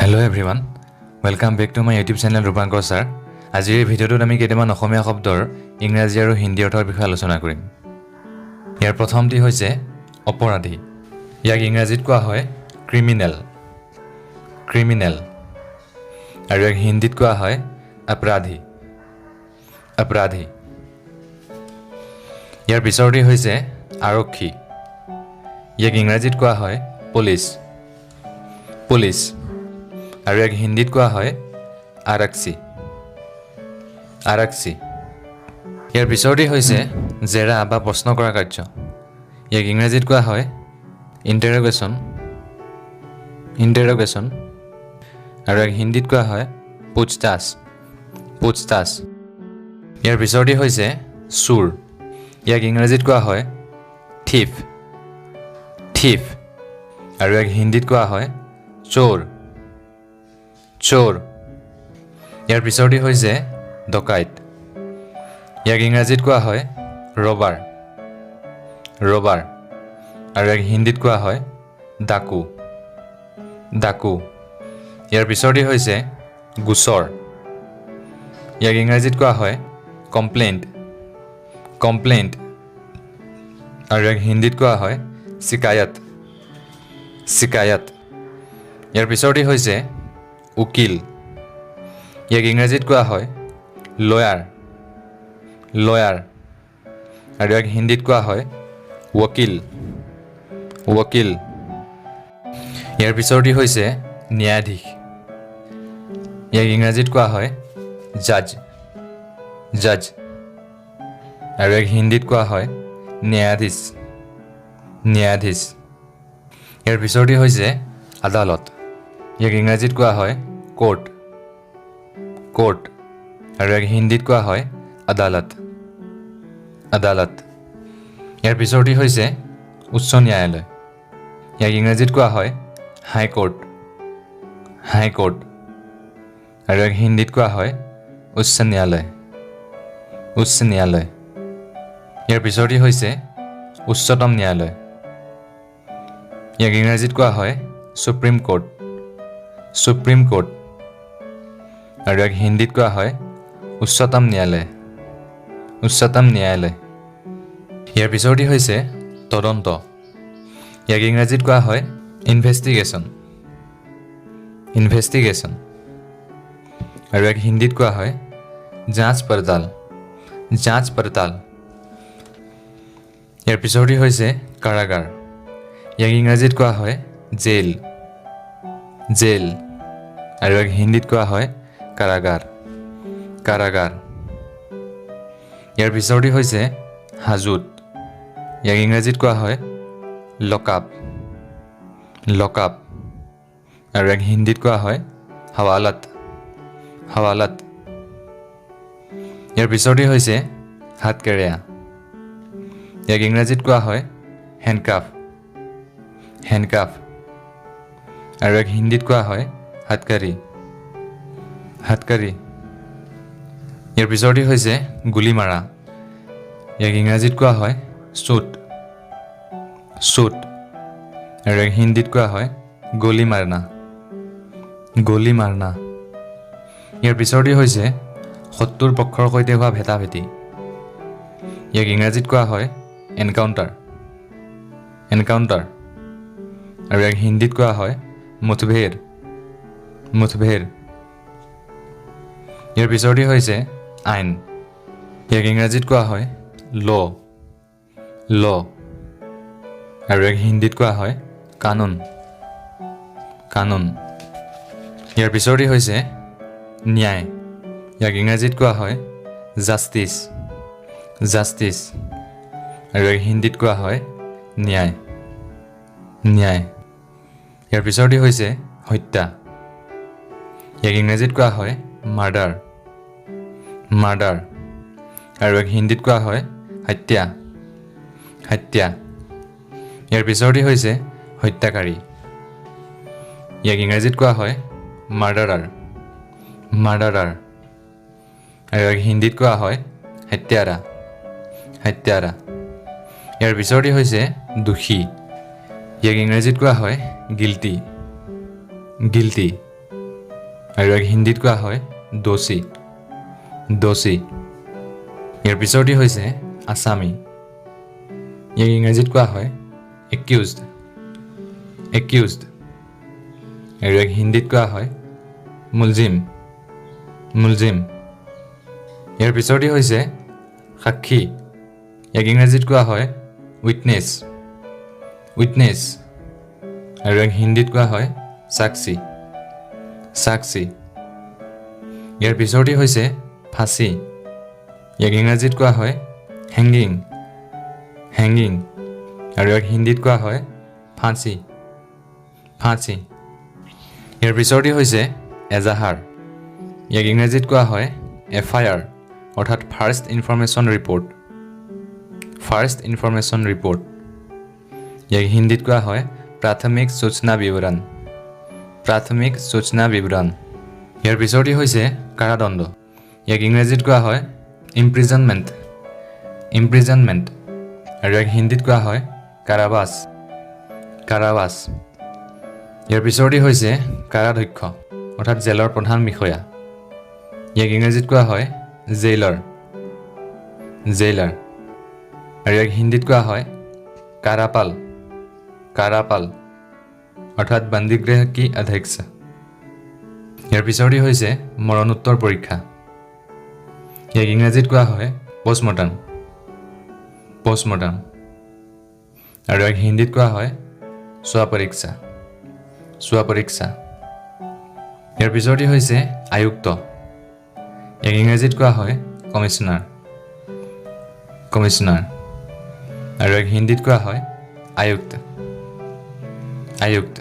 Hello everyone, welcome back to my YouTube channel Rupankar sir. আজিৰ এই ভিডিঅ'টোত আমি কেইটামান অসমীয়া শব্দৰ ইংৰাজী আৰু হিন্দী অৰ্থৰ বিষয়ে আলোচনা কৰিম। ইয়াৰ প্ৰথমটি হৈছে অপৰাধী। ইয়াক ইংৰাজীত কোৱা হয় ক্ৰিমিনেল। ক্ৰিমিনেল। আৰু ইয়াক হিন্দীত কোৱা হয় অপৰাধী। অপৰাধী। ইয়াৰ পিছৰটি হৈছে আৰক্ষী। ইয়াক ইংৰাজীত কোৱা হয় পুলিচ। পুলিচ। আৰু ইয়াক হিন্দীত কোৱা হয় আৰক্ষী। আৰক্ষী। ইয়াৰ পিছৰটি হৈছে জেৰা বা প্ৰশ্ন কৰা কাৰ্য। ইয়াক ইংৰাজীত কোৱা হয় ইণ্টাৰগেশ্যন। ইণ্টাৰগেশ্যন। আৰু ইয়াক হিন্দীত কোৱা হয় পুছতাছ। পুছতাছ। ইয়াৰ পিছৰটি হৈছে চোৰ। ইয়াক ইংৰাজীত কোৱা হয় থিফ। থিফ। আৰু ইয়াক হিন্দীত কোৱা হয় চোৰ। চোৰ। ইয়াৰ পিছৰটি হৈছে ডকাইত। ইয়াক ইংৰাজীত কোৱা হয় ৰবাৰ। ৰবাৰ। আৰু ইয়াক হিন্দীত কোৱা হয় ডাকু। ডাকু। ইয়াৰ পিছৰটি হৈছে গোচৰ। ইয়াক ইংৰাজীত কোৱা হয় কমপ্লেইণ্ট। কমপ্লেইণ্ট। আৰু ইয়াক হিন্দীত কোৱা হয় চিকায়ত। চিকায়ত। ইয়াৰ পিছৰটি হৈছে উকিল। ইয়াক ইংৰাজীত কোৱা হয় লয়াৰ। লয়াৰ। আৰু ইয়াক হিন্দীত কোৱা হয় ৱকিল। ৱকিল। ইয়াৰ পিছৰটি হৈছে ন্যায়াধীশ। ইয়াক ইংৰাজীত কোৱা হয় জাজ। জাজ। আৰু ইয়াক হিন্দীত কোৱা হয় ন্যায়াধীশ। ন্যায়াধীশ। ইয়াৰ পিছৰটি হৈছে আদালত। ইয়াক ইংৰাজীত কোৱা হয় কোৰ্ট। কোৰ্ট। আৰু ইয়াক হিন্দীত কোৱা হয় আদালত। আদালত। ইয়াৰ পিছৰটি হৈছে উচ্চ ন্যায়ালয়। ইয়াক ইংৰাজীত কোৱা হয় হাইকোৰ্ট। হাইকোৰ্ট। আৰু ইয়াক হিন্দীত কোৱা হয় উচ্চ ন্যায়ালয়। উচ্চ ন্যায়ালয়। ইয়াৰ পিছৰটি হৈছে উচ্চতম ন্যায়ালয়। ইয়াক ইংৰাজীত কোৱা হয় সুপ্ৰিম কোৰ্ট। Supreme court. আৰু ইয়াক হিন্দীত কোৱা হয় উচ্চতম ন্যায়ালয়। উচ্চতম ন্যায়ালয়। ইয়াৰ পিছৰটি হৈছে তদন্ত। ইয়াক ইংৰাজীত কোৱা হয় ইনভেষ্টিগেশ্যন। ইনভেষ্টিগেশ্যন। আৰু ইয়াক হিন্দীত কোৱা হয় যাঞ্চ পড়তাল। যাঞ্চ পড়তাল। ইয়াৰ পিছৰটি হৈছে কাৰাগাৰ। ইয়াক ইংৰাজীত কোৱা হয় জেইল। জেইল। আৰু ইয়াক হিন্দীত কোৱা হয় কাৰাগাৰ। কাৰাগাৰ। ইয়াৰ পিছৰটি হৈছে হাজোত। ইয়াক ইংৰাজীত কোৱা হয় লকআপ। লকআপ। আৰু ইয়াক হিন্দীত কোৱা হয় হাৱালাত। হাৱালাত। ইয়াৰ পিছৰটি হৈছে হাতকেৰেয়া। ইয়াক ইংৰাজীত কোৱা হয় হেণ্ডকাফ। হেণ্ডকাফ। আৰু ইয়াক হিন্দীত কোৱা হয় হাতকাৰী। হাতকাৰী। ইয়াৰ পিছৰটি হৈছে গুলী মাৰা। ইয়াক ইংৰাজীত কোৱা হয় শ্বুট। শ্বুট। আৰু ইয়াক হিন্দীত কোৱা হয় গলি মাৰনা। গলি মাৰনা। ইয়াৰ পিছৰটি হৈছে শত্ৰুৰ পক্ষৰ সৈতে হোৱা ভেটাভেটি। ইয়াক ইংৰাজীত কোৱা হয় এনকাউণ্টাৰ। এনকাউণ্টাৰ। আৰু ইয়াক হিন্দীত কোৱা হয় মুঠভেৰ। মুঠভেৰ। ইয়াৰ পিছৰটি হৈছে আইন। ইয়াক ইংৰাজীত কোৱা হয় ল। ল। আৰু ইয়াক হিন্দীত কোৱা হয় কানুন। কানুন। ইয়াৰ পিছৰটি হৈছে ন্যায়। ইয়াক ইংৰাজীত কোৱা হয় জাষ্টিচ। জাষ্টিচ। আৰু ইয়াক হিন্দীত কোৱা হয় ন্যায়। ন্যায়। ইয়াৰ পিছৰটি হৈছে হত্যা। ইয়াক ইংৰাজীত কোৱা হয় মাৰ্ডাৰ। মাৰ্ডাৰ। আৰু ইয়াক হিন্দীত কোৱা হয় হত্যা। হত্যা। ইয়াৰ পিছৰটি হৈছে হত্যাকাৰী। ইয়াক ইংৰাজীত কোৱা হয় মাৰ্ডাৰাৰ। মাৰ্ডাৰাৰ। আৰু ইয়াক হিন্দীত কোৱা হয় হত্যাৰা। হত্যাৰা। ইয়াৰ পিছৰটি হৈছে দোষী। ইয়াক ইংৰাজীত কোৱা হয় গিল্টি। গিল্টি। আৰু ইয়াক হিন্দীত কোৱা হয় দোষী দোষী ইয়াৰ পিছৰটি হৈছে আছামী ইয়াক ইংৰাজীত কোৱা হয় একিউজড একিউজড আৰু ইয়াক হিন্দীত কোৱা হয় মুলজিম মুলজিম ইয়াৰ পিছৰটি হৈছে সাক্ষী ইয়াক ইংৰাজীত কোৱা হয় উইটনেছ উইটনেছ আৰু ইয়াক হিন্দীত কোৱা হয় সাক্ষী সাক্ষী ইয়াৰ পিছৰটি হৈছে ফাঁচী ইয়াক ইংৰাজীত কোৱা হয় হেংগিং হেংগিং আৰু ইয়াক হিন্দীত কোৱা হয় ফাঁচী ফাঁচী ইয়াৰ পিছৰটি হৈছে এজাহাৰ ইয়াক ইংৰাজীত কোৱা হয় FIR অৰ্থাৎ first information report first information report ইয়াক হিন্দীত কোৱা হয় প্ৰাথমিক সূচনা বিৱৰণ প্ৰাথমিক সূচনা বিৱৰণ ইয়াৰ পিছৰটি হৈছে কাৰাদণ্ড ইয়াক ইংৰাজীত কোৱা হয় ইমপ্ৰিজনমেণ্ট ইমপ্ৰিজনমেণ্ট আৰু ইয়াক হিন্দীত কোৱা হয় কাৰাবাস কাৰাবাস ইয়াৰ পিছৰটি হৈছে কাৰাধ্যক্ষ অৰ্থাৎ জেলৰ প্ৰধান বিষয়া ইয়াক ইংৰাজীত কোৱা হয় জেইলাৰ জেইলাৰ আৰু ইয়াক হিন্দীত কোৱা হয় কাৰাপাল কাৰাপাল অৰ্থাৎ বন্দীগৃহ কি অধ্যক্ষ ইয়াৰ পিছৰটি হৈছে মৰণোত্তৰ পৰীক্ষা ইয়াক ইংৰাজীত কোৱা হয় পোষ্টমৰ্টম পোষ্টমৰ্টম আৰু ইয়াক হিন্দীত কোৱা হয় চোৱা পৰীক্ষা চোৱা পৰীক্ষা ইয়াৰ পিছৰটি হৈছে আয়ুক্ত ইয়াক ইংৰাজীত কোৱা হয় কমিশ্যনাৰ কমিশ্যনাৰ আৰু ইয়াক হিন্দীত কোৱা হয় আয়ুক্ত আয়ুক্ত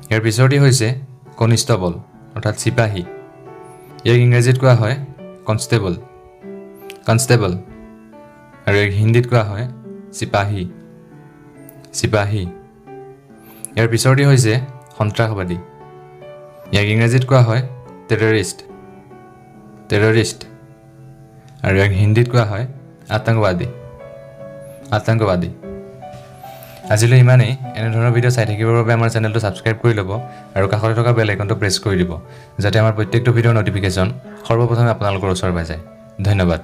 ইয়াৰ পিছৰটি হৈছে কনিষ্টবল অৰ্থাৎ চিপাহী ইয়াক ইংৰাজীত কোৱা হয় কনষ্টেবল কনষ্টেবল আৰু ইয়াক হিন্দীত কোৱা হয় চিপাহী চিপাহী ইয়াৰ পিছৰটি হৈছে সন্ত্ৰাসবাদী ইয়াক ইংৰাজীত কোৱা হয় টেৰৰিষ্ট টেৰৰিষ্ট আৰু ইয়াক হিন্দীত কোৱা হয় আতংকবাদী আতংকবাদী আজিলৈ ইমানেই এনেধৰণৰ ভিডিঅ' চাই থাকিবৰ বাবে আমাৰ চেনেলটো ছাবস্ক্ৰাইব কৰি ল'ব আৰু কাষতে থকা বেল আইকনটো প্ৰেছ কৰি দিব যাতে আমাৰ প্ৰত্যেকটো ভিডিঅ'ৰ ন'টিফিকেশ্যন সৰ্বপ্ৰথমে আপোনালোকৰ ওচৰ পাই যায় ধন্যবাদ